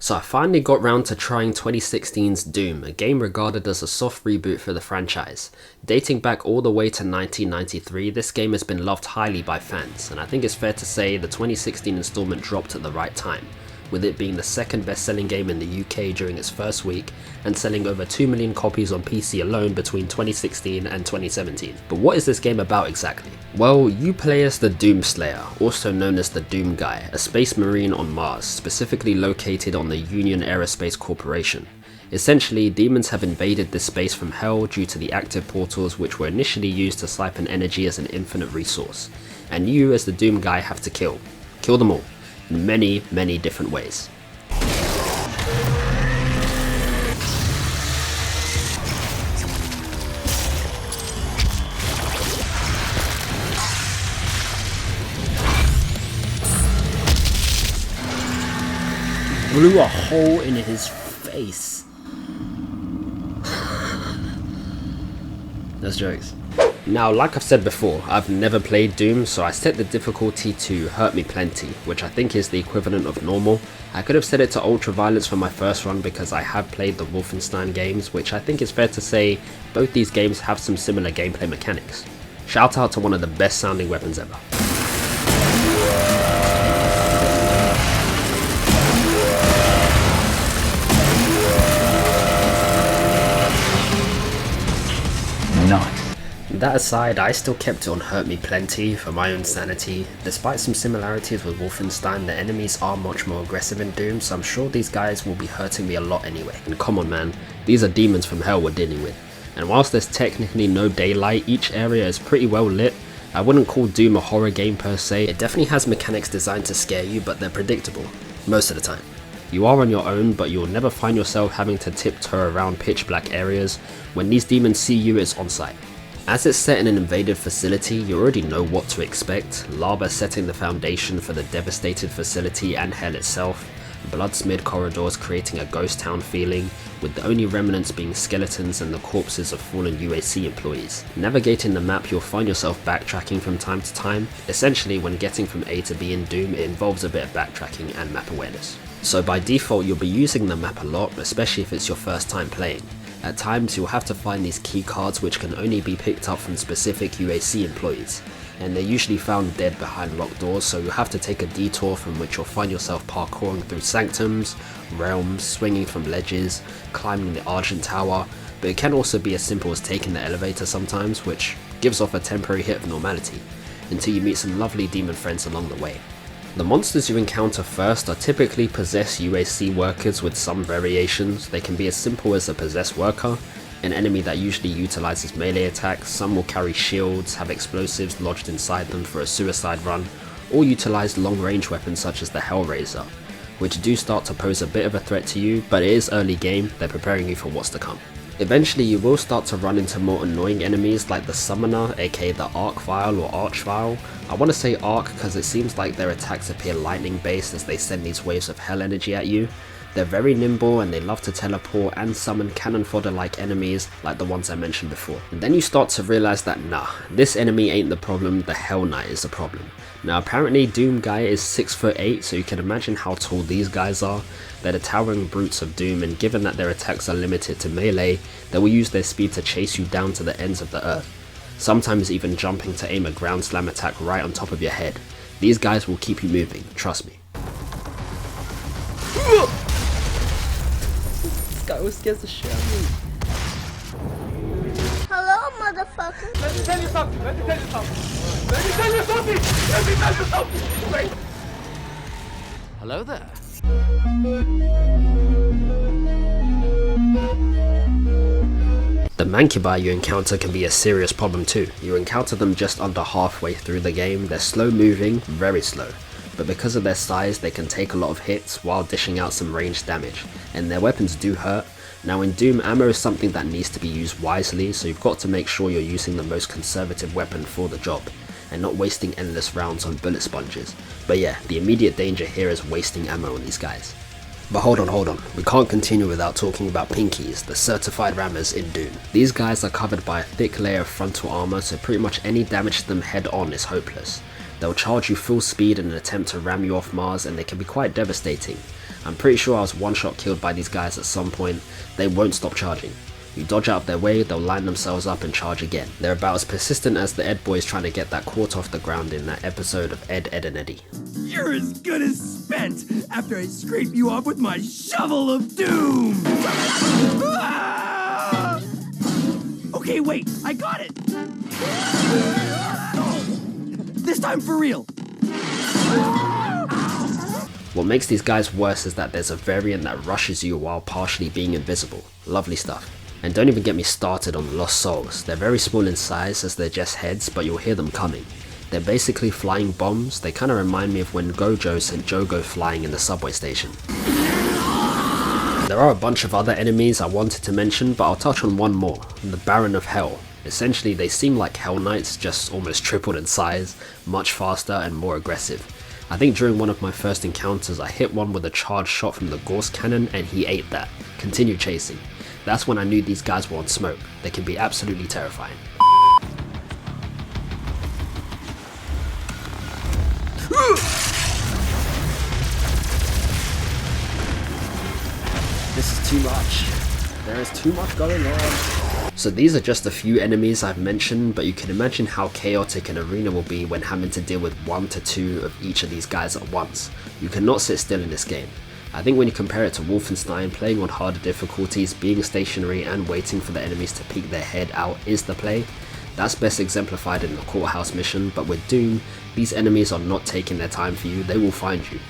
So I finally got round to trying 2016's Doom, a game regarded as a soft reboot for the franchise. Dating back all the way to 1993, this game has been loved highly by fans, and I think it's fair to say the 2016 installment dropped at the right time, with it being the second best-selling game in the UK during its first week and selling over 2 million copies on PC alone between 2016 and 2017. But what is this game about exactly? Well, you play as the Doomslayer, also known as the Doom Guy, a space marine on Mars, specifically located on the Union Aerospace Corporation. Essentially, demons have invaded this space from hell due to the active portals which were initially used to siphon energy as an infinite resource, and you as the Doom Guy have to kill them all, in many, many different ways. Blew a hole in his face. That's jokes. Now, like I've said before, I've never played Doom, so I set the difficulty to Hurt Me Plenty, which I think is the equivalent of normal. I could have set it to Ultra Violence for my first run because I have played the Wolfenstein games, which I think is fair to say both these games have some similar gameplay mechanics. Shout out to one of the best sounding weapons ever. Nice. That aside, I still kept it on Hurt Me Plenty for my own sanity. Despite some similarities with Wolfenstein, the enemies are much more aggressive in Doom, so I'm sure these guys will be hurting me a lot anyway. And come on man, these are demons from hell we're dealing with. And whilst there's technically no daylight, each area is pretty well lit. I wouldn't call Doom a horror game per se. It definitely has mechanics designed to scare you, but they're predictable, most of the time. You are on your own, but you'll never find yourself having to tiptoe around pitch black areas. When these demons see you, it's on sight. As it's set in an invaded facility, you already know what to expect. Lava setting the foundation for the devastated facility and hell itself. Blood-smeared corridors creating a ghost town feeling, with the only remnants being skeletons and the corpses of fallen UAC employees. Navigating the map, you'll find yourself backtracking from time to time. Essentially, when getting from A to B in Doom, it involves a bit of backtracking and map awareness. So by default, you'll be using the map a lot, especially if it's your first time playing. At times, you'll have to find these key cards which can only be picked up from specific UAC employees, and they're usually found dead behind locked doors, so you'll have to take a detour from which you'll find yourself parkouring through sanctums, realms, swinging from ledges, climbing the Argent Tower, but it can also be as simple as taking the elevator sometimes, which gives off a temporary hit of normality, until you meet some lovely demon friends along the way. The monsters you encounter first are typically possessed UAC workers with some variations. They can be as simple as a possessed worker, an enemy that usually utilizes melee attacks. Some will carry shields, have explosives lodged inside them for a suicide run, or utilize long range weapons such as the Hellraiser, which do start to pose a bit of a threat to you, but it is early game, they're preparing you for what's to come. Eventually you will start to run into more annoying enemies like the Summoner, aka the Arc Vile or Archvile. I want to say Arc because it seems like their attacks appear lightning based as they send these waves of hell energy at you. They're very nimble and they love to teleport and summon cannon fodder like enemies like the ones I mentioned before. And then you start to realize that nah, this enemy ain't the problem, the Hell Knight is the problem. Now apparently Doom Guy is 6'8", so you can imagine how tall these guys are. They're the towering brutes of Doom, and given that their attacks are limited to melee, they will use their speed to chase you down to the ends of the earth, sometimes even jumping to aim a ground slam attack right on top of your head. These guys will keep you moving, trust me. This guy always scares the shit out of me. Hello, motherfucker. Let me tell you something. Let me tell you something. Let me tell you something. Let me tell you something. Wait. Hello there. The Mancubi you encounter can be a serious problem too. You encounter them just under halfway through the game. They're slow moving, very slow, but because of their size they can take a lot of hits while dishing out some ranged damage, and their weapons do hurt. Now in Doom, ammo is something that needs to be used wisely, so you've got to make sure you're using the most conservative weapon for the job, and not wasting endless rounds on bullet sponges. But yeah, the immediate danger here is wasting ammo on these guys. But hold on, we can't continue without talking about Pinkies, the certified rammers in Doom. These guys are covered by a thick layer of frontal armor, so pretty much any damage to them head on is hopeless. They'll charge you full speed in an attempt to ram you off Mars, and they can be quite devastating. I'm pretty sure I was one shot killed by these guys at some point. They won't stop charging. You dodge out of their way, they'll line themselves up and charge again. They're about as persistent as the Ed boys trying to get that quart off the ground in that episode of Ed, Edd and Eddy. You're as good as spent after I scrape you off with my shovel of doom! Ah! Okay, wait, I got it! This time for real! What makes these guys worse is that there's a variant that rushes you while partially being invisible. Lovely stuff. And don't even get me started on the Lost Souls. They're very small in size as they're just heads, but you'll hear them coming. They're basically flying bombs. They kind of remind me of when Gojo sent Jogo flying in the subway station. There are a bunch of other enemies I wanted to mention, but I'll touch on one more, the Baron of Hell. Essentially, they seem like Hell Knights, just almost tripled in size, much faster and more aggressive. I think during one of my first encounters I hit one with a charged shot from the Gauss cannon and he ate that. Continued chasing. That's when I knew these guys were on smoke. They can be absolutely terrifying. This is too much. There is too much going on. So these are just a few enemies I've mentioned, but you can imagine how chaotic an arena will be when having to deal with 1 to 2 of each of these guys at once. You cannot sit still in this game. I think when you compare it to Wolfenstein, playing on harder difficulties, being stationary and waiting for the enemies to peek their head out is the play. That's best exemplified in the courthouse mission, but with Doom, these enemies are not taking their time for you, they will find you.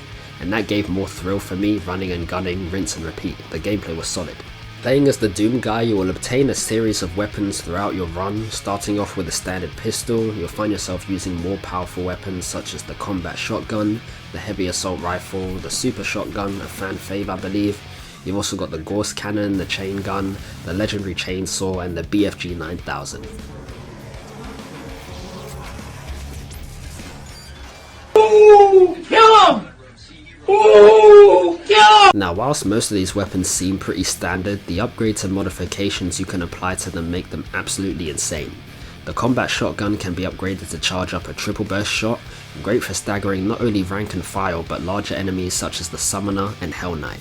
And that gave more thrill for me, running and gunning, rinse and repeat. The gameplay was solid. Playing as the Doom guy, you will obtain a series of weapons throughout your run. Starting off with a standard pistol, you'll find yourself using more powerful weapons such as the combat shotgun, the heavy assault rifle, the super shotgun, a fan fave I believe. You've also got the Gauss cannon, the chain gun, the legendary chainsaw and the BFG 9000. Ooh, kill him! Ooh, kill him! Now whilst most of these weapons seem pretty standard, the upgrades and modifications you can apply to them make them absolutely insane. The combat shotgun can be upgraded to charge up a triple burst shot, great for staggering not only rank and file but larger enemies such as the Summoner and Hell Knight.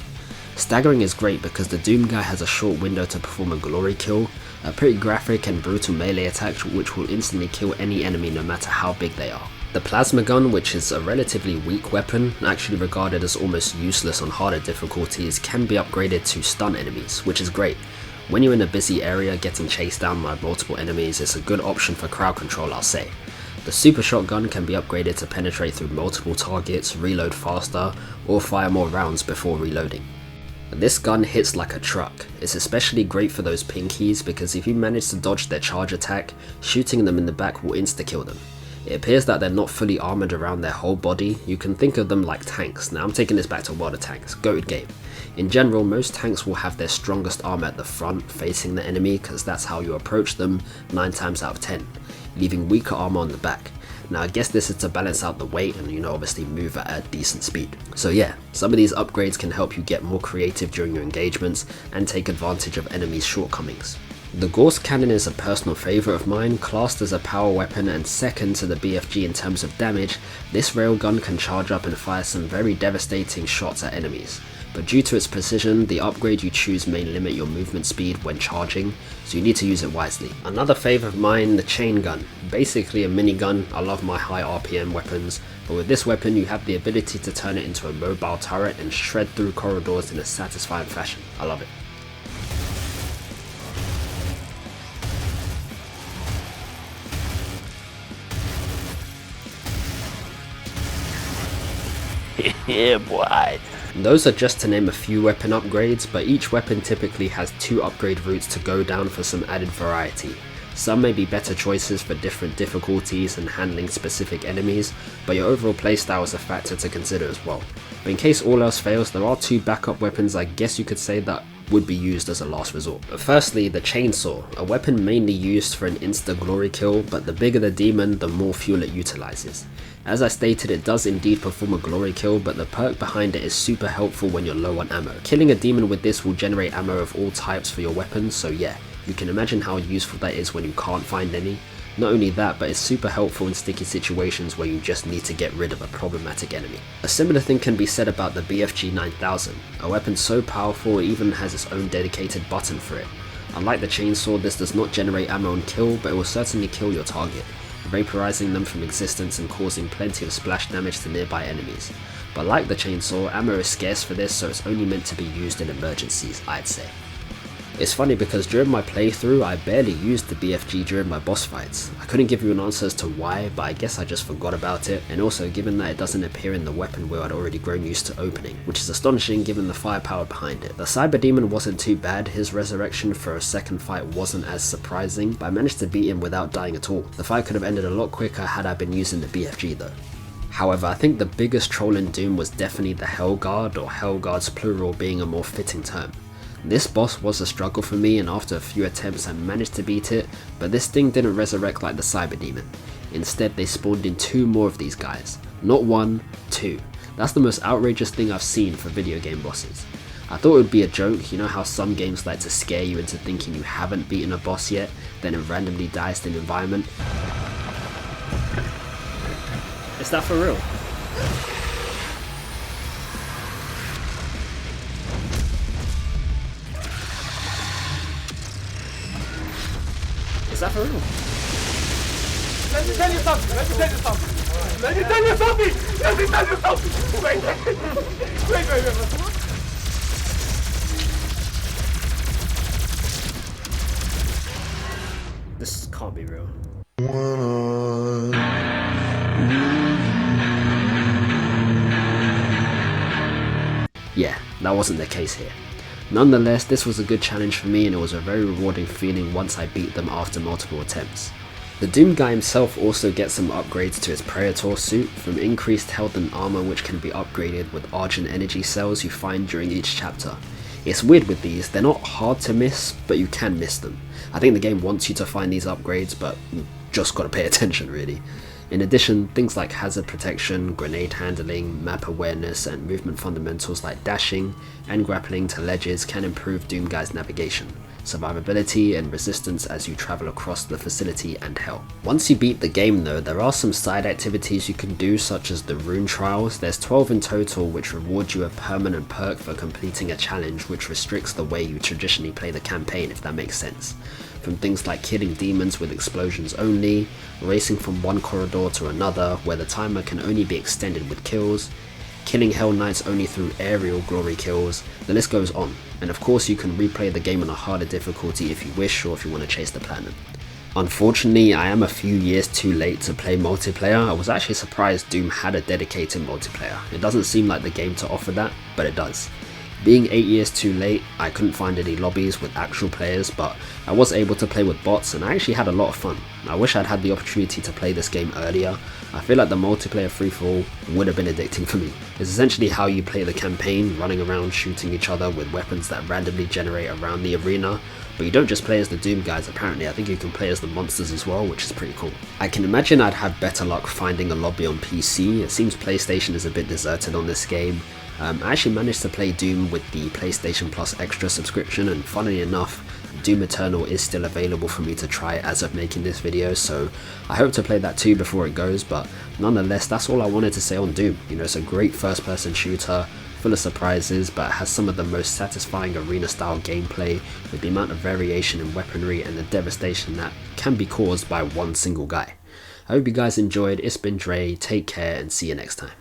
Staggering is great because the Doom guy has a short window to perform a glory kill, a pretty graphic and brutal melee attack which will instantly kill any enemy no matter how big they are. The plasma gun, which is a relatively weak weapon, actually regarded as almost useless on harder difficulties, can be upgraded to stun enemies, which is great. When you're in a busy area getting chased down by multiple enemies, it's a good option for crowd control, I'll say. The super shotgun can be upgraded to penetrate through multiple targets, reload faster, or fire more rounds before reloading. This gun hits like a truck. It's especially great for those pinkies because if you manage to dodge their charge attack, shooting them in the back will insta-kill them. It appears that they're not fully armoured around their whole body. You can think of them like tanks. Now I'm taking this back to World of Tanks, goated game. In general, most tanks will have their strongest armour at the front facing the enemy because that's how you approach them 9 times out of 10, leaving weaker armour on the back. Now I guess this is to balance out the weight and obviously move at a decent speed. So yeah, some of these upgrades can help you get more creative during your engagements and take advantage of enemies' shortcomings. The Gauss cannon is a personal favourite of mine. Classed as a power weapon and second to the BFG in terms of damage, this railgun can charge up and fire some very devastating shots at enemies. But due to its precision, the upgrade you choose may limit your movement speed when charging, so you need to use it wisely. Another favourite of mine, the chain gun. Basically a minigun. I love my high RPM weapons, but with this weapon you have the ability to turn it into a mobile turret and shred through corridors in a satisfying fashion. I love it. Yeah, boy. Those are just to name a few weapon upgrades, but each weapon typically has 2 upgrade routes to go down for some added variety. Some may be better choices for different difficulties and handling specific enemies, but your overall playstyle is a factor to consider as well. But in case all else fails, there are 2 backup weapons I guess you could say that would be used as a last resort. Firstly, the chainsaw, a weapon mainly used for an insta glory kill, but the bigger the demon, the more fuel it utilizes. As I stated, it does indeed perform a glory kill, but the perk behind it is super helpful when you're low on ammo. Killing a demon with this will generate ammo of all types for your weapons, so yeah, you can imagine how useful that is when you can't find any. Not only that, but it's super helpful in sticky situations where you just need to get rid of a problematic enemy. A similar thing can be said about the BFG 9000, a weapon so powerful it even has its own dedicated button for it. Unlike the chainsaw, this does not generate ammo on kill, but it will certainly kill your target, vaporizing them from existence and causing plenty of splash damage to nearby enemies. But like the chainsaw, ammo is scarce for this, so it's only meant to be used in emergencies, I'd say. It's funny because during my playthrough, I barely used the BFG during my boss fights. I couldn't give you an answer as to why, but I guess I just forgot about it, and also given that it doesn't appear in the weapon wheel I'd already grown used to opening, which is astonishing given the firepower behind it. The Cyber Demon wasn't too bad, his resurrection for a second fight wasn't as surprising, but I managed to beat him without dying at all. The fight could have ended a lot quicker had I been using the BFG though. However, I think the biggest troll in Doom was definitely the Hellguard, or Hellguards plural being a more fitting term. This boss was a struggle for me, and after a few attempts I managed to beat it, but this thing didn't resurrect like the Cyber Demon. Instead they spawned in 2 more of these guys. Not 1, 2. That's the most outrageous thing I've seen for video game bosses. I thought it would be a joke, you know how some games like to scare you into thinking you haven't beaten a boss yet, then it randomly dies to an environment. Is that for real? Is that for real? Let me tell you something. Let me tell you something. Let me tell you something. Let me tell you something. Wait. This can't be real. Yeah, that wasn't the case here. Nonetheless, this was a good challenge for me, and it was a very rewarding feeling once I beat them after multiple attempts. The Doom guy himself also gets some upgrades to his Praetor suit, from increased health and armor which can be upgraded with Argent energy cells you find during each chapter. It's weird with these, they're not hard to miss, but you can miss them. I think the game wants you to find these upgrades, but you just gotta pay attention really. In addition, things like hazard protection, grenade handling, map awareness, and movement fundamentals like dashing and grappling to ledges can improve Doom Guy's navigation, survivability, and resistance as you travel across the facility and hell. Once you beat the game though, there are some side activities you can do, such as the rune trials. There's 12 in total, which reward you a permanent perk for completing a challenge, which restricts the way you traditionally play the campaign, if that makes sense. From things like killing demons with explosions only, racing from one corridor to another where the timer can only be extended with kills, killing Hell Knights only through aerial glory kills, the list goes on. And of course you can replay the game on a harder difficulty if you wish, or if you want to chase the platinum. Unfortunately, I am a few years too late to play multiplayer. I was actually surprised Doom had a dedicated multiplayer. It doesn't seem like the game to offer that, but it does. Being 8 years too late, I couldn't find any lobbies with actual players, but I was able to play with bots and I actually had a lot of fun. I wish I'd had the opportunity to play this game earlier. I feel like the multiplayer free-for-all would have been addicting for me. It's essentially how you play the campaign, running around shooting each other with weapons that randomly generate around the arena. But you don't just play as the Doom guys apparently, I think you can play as the monsters as well, which is pretty cool. I can imagine I'd have better luck finding a lobby on PC. It seems PlayStation is a bit deserted on this game. I actually managed to play Doom with the PlayStation Plus Extra subscription, and funnily enough, Doom Eternal is still available for me to try as of making this video, so I hope to play that too before it goes. But nonetheless, that's all I wanted to say on Doom. You know, it's a great first person shooter, full of surprises, but it has some of the most satisfying arena style gameplay with the amount of variation in weaponry and the devastation that can be caused by one single guy. I hope you guys enjoyed. It's been Dre, take care and see you next time.